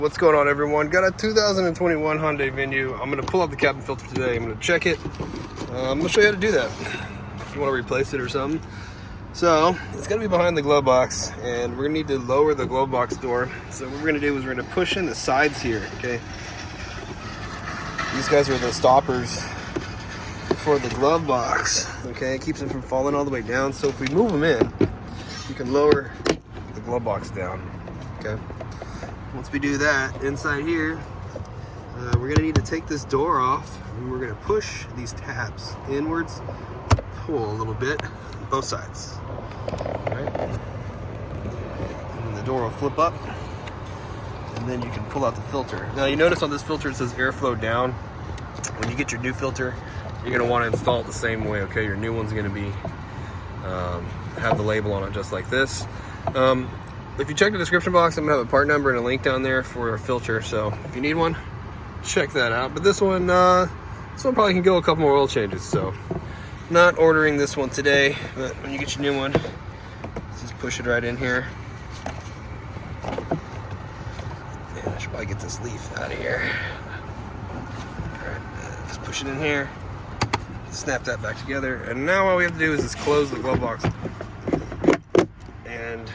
What's going on, everyone? Got a 2021 Hyundai Venue. I'm going to pull out the cabin filter today. I'm going to check it. I'm going to show you how to do that if you want to replace it or something. So it's going to be behind the glove box, and we're going to need to lower the glove box door. So what we're going to do is we're going to push in the sides here, okay? These guys are the stoppers for the glove box, okay? It keeps them from falling all the way down. So if we move them in, you can lower the glove box down, okay? Once we do that, inside here, we're going to need to take this door off, and we're going to push these tabs inwards, pull a little bit, both sides. All right. And the door will flip up, and then you can pull out the filter. Now you notice on this filter it says airflow down. When you get your new filter, you're going to want to install it the same way, okay? Your new one's going to be, have the label on it just like this. If you check the description box, I'm gonna have a part number and a link down there for a filter. So if you need one, check that out. But this one probably can go a couple more oil changes. So not ordering this one today, but when you get your new one, just push it right in here. And I should probably get this leaf out of here. All right, just push it in here, snap that back together, and now all we have to do is just close the glove box. And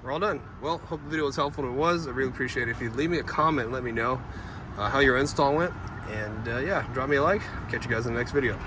we're all done. Well, hope the video was helpful, and it was. I really appreciate it if you'd leave me a comment and let me know how your install went. And yeah, drop me a like. Catch you guys in the next video.